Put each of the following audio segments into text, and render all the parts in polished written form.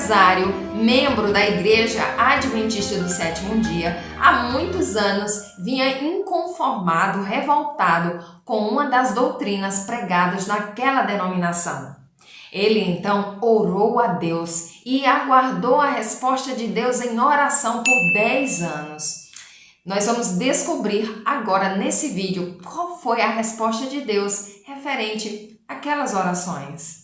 empresário, membro da Igreja Adventista do Sétimo Dia, há muitos anos vinha inconformado, revoltado com uma das doutrinas pregadas naquela denominação. Ele então orou a Deus e aguardou a resposta de Deus em oração por 10 anos. Nós vamos descobrir agora nesse vídeo qual foi a resposta de Deus referente àquelas orações.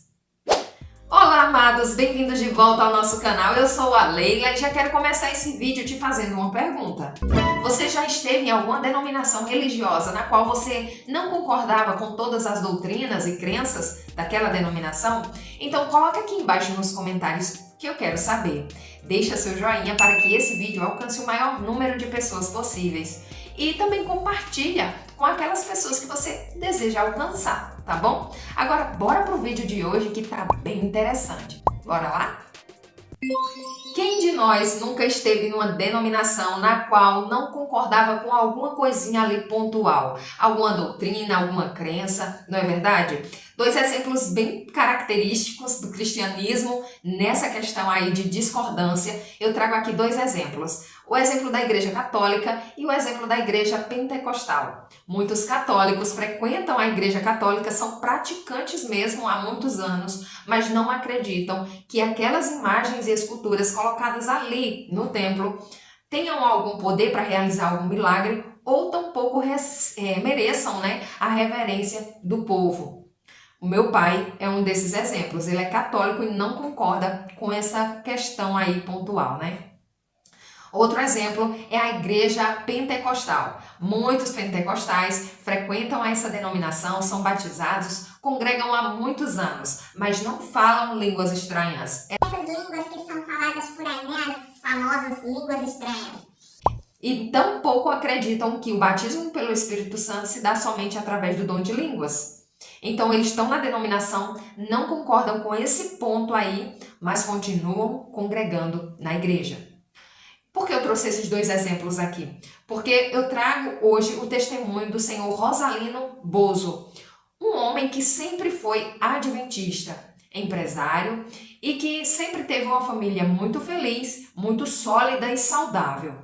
Olá, amados! Bem-vindos de volta ao nosso canal. Eu sou a Leila e já quero começar esse vídeo te fazendo uma pergunta. Você já esteve em alguma denominação religiosa na qual você não concordava com todas as doutrinas e crenças daquela denominação? Então coloca aqui embaixo nos comentários que eu quero saber. Deixa seu joinha para que esse vídeo alcance o maior número de pessoas possíveis. E também compartilha com aquelas pessoas que você deseja alcançar, tá bom? Agora bora pro vídeo de hoje que tá bem interessante. Bora lá? Quem de nós nunca esteve numa denominação na qual não concordava com alguma coisinha ali pontual? Alguma doutrina, alguma crença, não é verdade? Dois exemplos bem característicos do cristianismo nessa questão aí de discordância. Eu trago aqui dois exemplos. O exemplo da Igreja Católica e o exemplo da Igreja Pentecostal. Muitos católicos frequentam a Igreja Católica, são praticantes mesmo há muitos anos, mas não acreditam que aquelas imagens e esculturas colocadas ali no templo tenham algum poder para realizar algum milagre ou tampouco mereçam, a reverência do povo. O meu pai é um desses exemplos, ele é católico e não concorda com essa questão aí pontual, Outro exemplo é a Igreja Pentecostal. Muitos pentecostais frequentam essa denominação, são batizados, congregam há muitos anos, mas não falam línguas estranhas. Essas línguas que são faladas por aí, as famosas línguas estranhas. E tampouco acreditam que o batismo pelo Espírito Santo se dá somente através do dom de línguas. Então eles estão na denominação, não concordam com esse ponto aí, mas continuam congregando na igreja. Por que eu trouxe esses dois exemplos aqui? Porque eu trago hoje o testemunho do senhor Rosalino Bozo, um homem que sempre foi adventista, empresário e que sempre teve uma família muito feliz, muito sólida e saudável.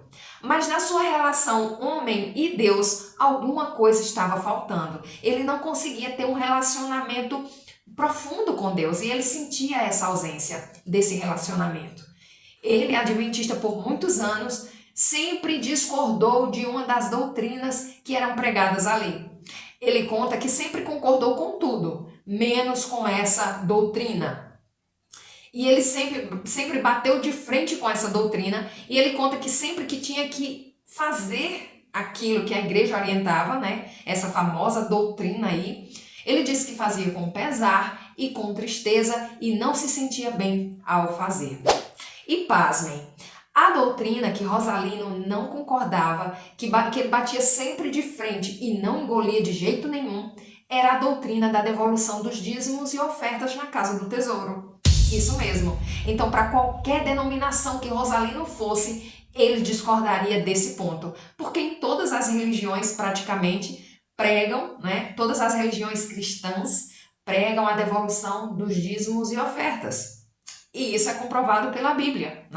Mas na sua relação homem e Deus, alguma coisa estava faltando. Ele não conseguia ter um relacionamento profundo com Deus e ele sentia essa ausência desse relacionamento. Ele, adventista por muitos anos, sempre discordou de uma das doutrinas que eram pregadas ali. Ele conta que sempre concordou com tudo, menos com essa doutrina. E ele sempre bateu de frente com essa doutrina, e ele conta que sempre que tinha que fazer aquilo que a igreja orientava, essa famosa doutrina aí, ele disse que fazia com pesar e com tristeza e não se sentia bem ao fazer. E pasmem, a doutrina que Rosalino não concordava, que ele batia sempre de frente e não engolia de jeito nenhum, era a doutrina da devolução dos dízimos e ofertas na casa do tesouro. Isso mesmo. Então, para qualquer denominação que Rosalino fosse, ele discordaria desse ponto. Porque em todas as religiões praticamente pregam, todas as religiões cristãs pregam a devolução dos dízimos e ofertas. E isso é comprovado pela Bíblia,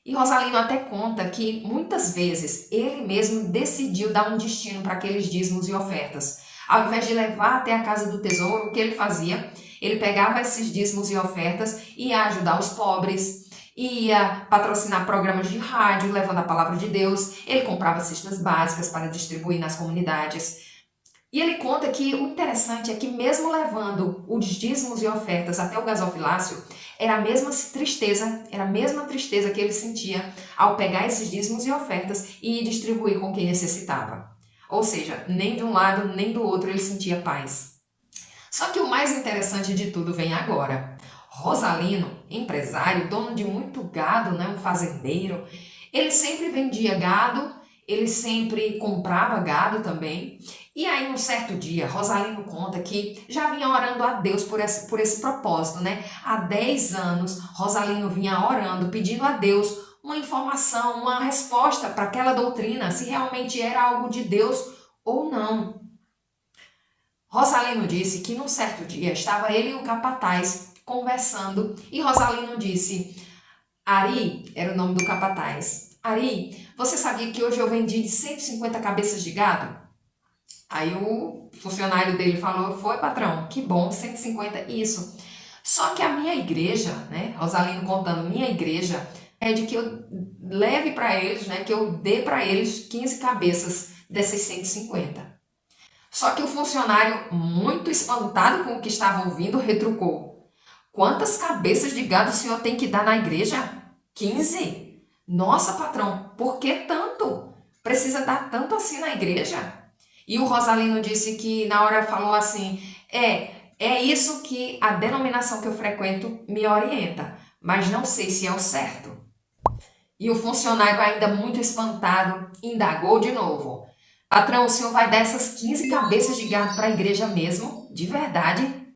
E Rosalino até conta que muitas vezes ele mesmo decidiu dar um destino para aqueles dízimos e ofertas. Ao invés de levar até a casa do tesouro, o que ele fazia? Ele pegava esses dízimos e ofertas e ia ajudar os pobres, ia patrocinar programas de rádio levando a palavra de Deus, ele comprava cestas básicas para distribuir nas comunidades. E ele conta que o interessante é que mesmo levando os dízimos e ofertas até o gasofilácio, era a mesma tristeza que ele sentia ao pegar esses dízimos e ofertas e distribuir com quem necessitava. Ou seja, nem de um lado nem do outro ele sentia paz. Só que o mais interessante de tudo vem agora. Rosalino, empresário, dono de muito gado, um fazendeiro, ele sempre vendia gado, ele sempre comprava gado também. E aí, um certo dia, Rosalino conta que já vinha orando a Deus por esse propósito, Há 10 anos, Rosalino vinha orando, pedindo a Deus uma informação, uma resposta para aquela doutrina, se realmente era algo de Deus ou não. Rosalino disse que num certo dia estava ele e o capataz conversando e Rosalino disse: Ari, era o nome do capataz. Ari, você sabia que hoje eu vendi de 150 cabeças de gado? Aí o funcionário dele falou: foi, patrão, que bom, 150, isso. Só que a minha igreja, né, Rosalino contando, minha igreja pede que eu leve para eles, né, que eu dê para eles 15 cabeças dessas 150. Só que o funcionário, muito espantado com o que estava ouvindo, retrucou: quantas cabeças de gado o senhor tem que dar na igreja? 15? Nossa, patrão, por que tanto? Precisa dar tanto assim na igreja? E o Rosalino disse que na hora falou assim: é isso que a denominação que eu frequento me orienta, mas não sei se é o certo. E o funcionário, ainda muito espantado, indagou de novo: patrão, o senhor vai dar essas 15 cabeças de gado para a igreja mesmo? De verdade?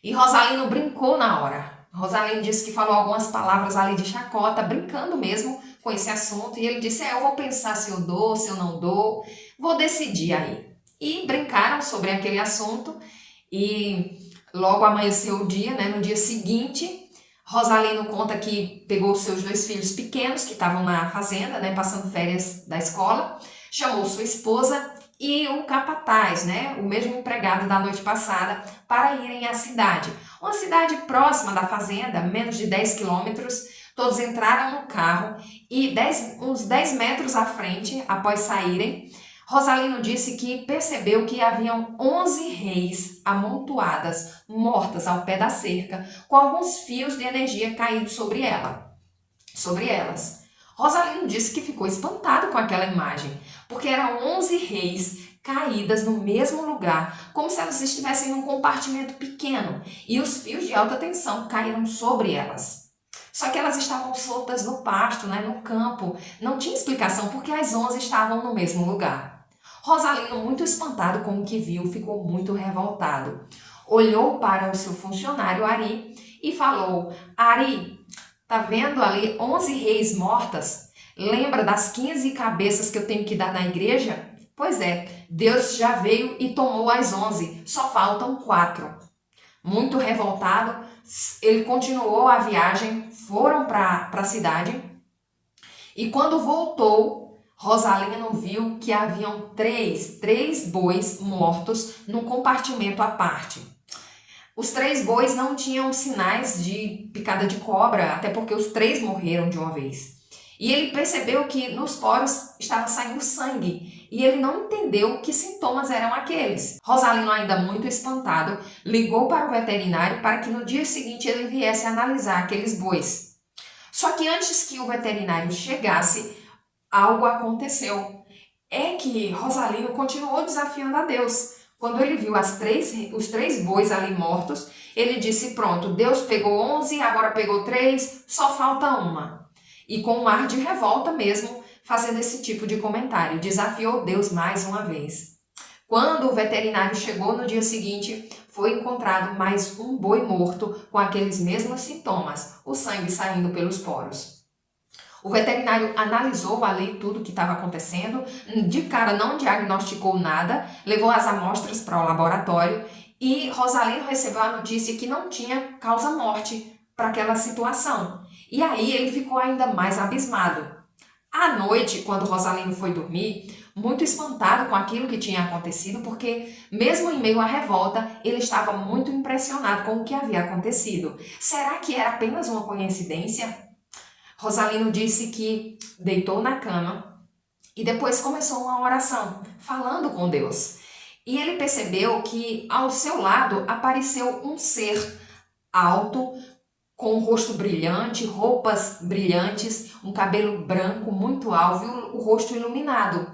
E Rosalino brincou na hora. Rosalino disse que falou algumas palavras ali de chacota, brincando mesmo com esse assunto. E ele disse: eu vou pensar se eu dou, se eu não dou, vou decidir aí. E brincaram sobre aquele assunto. E logo amanheceu o dia, né? No dia seguinte, Rosalino conta que pegou seus 2 filhos pequenos que estavam na fazenda, né? Passando férias da escola, chamou sua esposa e o capataz, né, o mesmo empregado da noite passada, para irem à cidade. Uma cidade próxima da fazenda, menos de 10 quilômetros. Todos entraram no carro e uns 10 metros à frente, após saírem, Rosalino disse que percebeu que haviam 11 reis amontoadas, mortas ao pé da cerca, com alguns fios de energia caídos sobre elas. Rosalino disse que ficou espantado com aquela imagem, porque eram 11 reis caídas no mesmo lugar, como se elas estivessem num compartimento pequeno, e os fios de alta tensão caíram sobre elas. Só que elas estavam soltas no pasto, né, no campo. Não tinha explicação porque as 11 estavam no mesmo lugar. Rosalino, muito espantado com o que viu, ficou muito revoltado. Olhou para o seu funcionário Ari e falou: Ari, tá vendo ali 11 reis mortas? Lembra das 15 cabeças que eu tenho que dar na igreja? Pois é, Deus já veio e tomou as 11, só faltam 4. Muito revoltado, ele continuou a viagem, foram para a cidade e quando voltou, Rosalino viu que haviam três bois mortos num compartimento à parte. Os 3 bois não tinham sinais de picada de cobra, até porque os 3 morreram de uma vez. E ele percebeu que nos poros estava saindo sangue e ele não entendeu que sintomas eram aqueles. Rosalino, ainda muito espantado, ligou para o veterinário para que no dia seguinte ele viesse analisar aqueles bois. Só que antes que o veterinário chegasse, algo aconteceu. É que Rosalino continuou desafiando a Deus. Quando ele viu os 3 bois ali mortos, ele disse: pronto, Deus pegou 11, agora pegou 3, só falta uma. E com um ar de revolta mesmo, fazendo esse tipo de comentário, desafiou Deus mais uma vez. Quando o veterinário chegou no dia seguinte, foi encontrado mais um boi morto com aqueles mesmos sintomas, o sangue saindo pelos poros. O veterinário analisou ali tudo o que estava acontecendo, de cara não diagnosticou nada, levou as amostras para o laboratório e Rosalino recebeu a notícia que não tinha causa-morte para aquela situação. E aí ele ficou ainda mais abismado. À noite, quando Rosalino foi dormir, muito espantado com aquilo que tinha acontecido, porque mesmo em meio à revolta, ele estava muito impressionado com o que havia acontecido. Será que era apenas uma coincidência? Rosalino disse que deitou na cama e depois começou uma oração, falando com Deus. E ele percebeu que ao seu lado apareceu um ser alto, com um rosto brilhante, roupas brilhantes, um cabelo branco muito alvo e o rosto iluminado.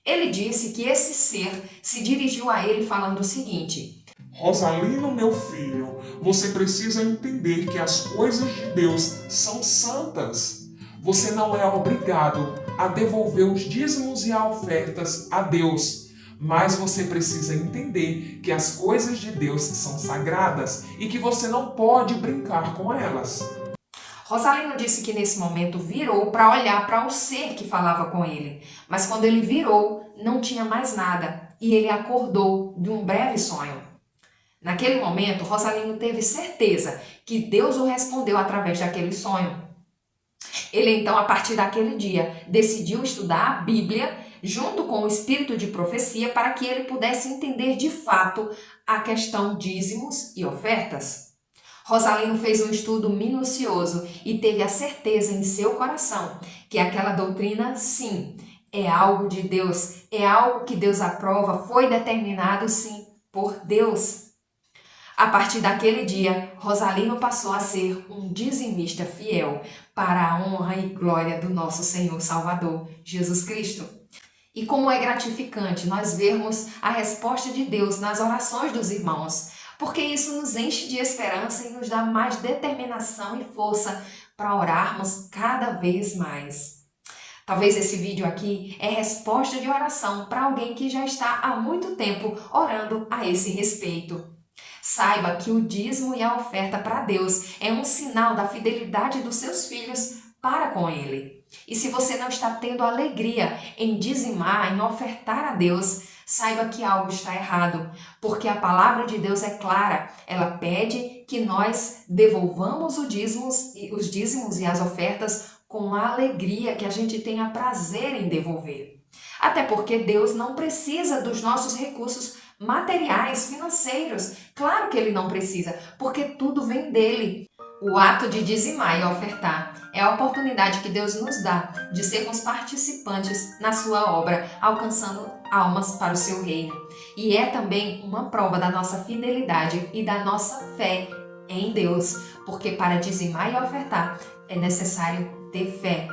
Ele disse que esse ser se dirigiu a ele falando o seguinte: Rosalino, meu filho, você precisa entender que as coisas de Deus são santas. Você não é obrigado a devolver os dízimos e as ofertas a Deus, mas você precisa entender que as coisas de Deus são sagradas e que você não pode brincar com elas. Rosalino disse que nesse momento virou para olhar para o ser que falava com ele, mas quando ele virou, não tinha mais nada e ele acordou de um breve sonho. Naquele momento, Rosalino teve certeza que Deus o respondeu através daquele sonho. Ele então, a partir daquele dia, decidiu estudar a Bíblia junto com o espírito de profecia para que ele pudesse entender de fato a questão dízimos e ofertas. Rosalino fez um estudo minucioso e teve a certeza em seu coração que aquela doutrina, sim, é algo de Deus, é algo que Deus aprova, foi determinado, sim, por Deus. A partir daquele dia, Rosalino passou a ser um dizimista fiel para a honra e glória do nosso Senhor Salvador, Jesus Cristo. E como é gratificante nós vermos a resposta de Deus nas orações dos irmãos, porque isso nos enche de esperança e nos dá mais determinação e força para orarmos cada vez mais. Talvez esse vídeo aqui é resposta de oração para alguém que já está há muito tempo orando a esse respeito. Saiba que o dízimo e a oferta para Deus é um sinal da fidelidade dos seus filhos para com Ele. E se você não está tendo alegria em dizimar, em ofertar a Deus, saiba que algo está errado, porque a palavra de Deus é clara. Ela pede que nós devolvamos os dízimos e as ofertas com a alegria, que a gente tenha prazer em devolver. Até porque Deus não precisa dos nossos recursos materiais, financeiros. Claro que Ele não precisa, porque tudo vem dEle. O ato de dizimar e ofertar é a oportunidade que Deus nos dá de sermos participantes na sua obra, alcançando almas para o seu reino. E é também uma prova da nossa fidelidade e da nossa fé em Deus, porque para dizimar e ofertar é necessário ter fé.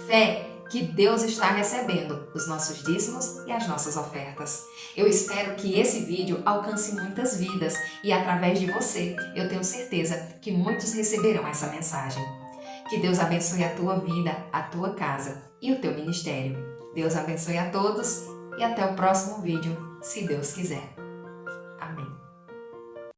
Fé que Deus está recebendo os nossos dízimos e as nossas ofertas. Eu espero que esse vídeo alcance muitas vidas e através de você, eu tenho certeza que muitos receberão essa mensagem. Que Deus abençoe a tua vida, a tua casa e o teu ministério. Deus abençoe a todos e até o próximo vídeo, se Deus quiser. Amém.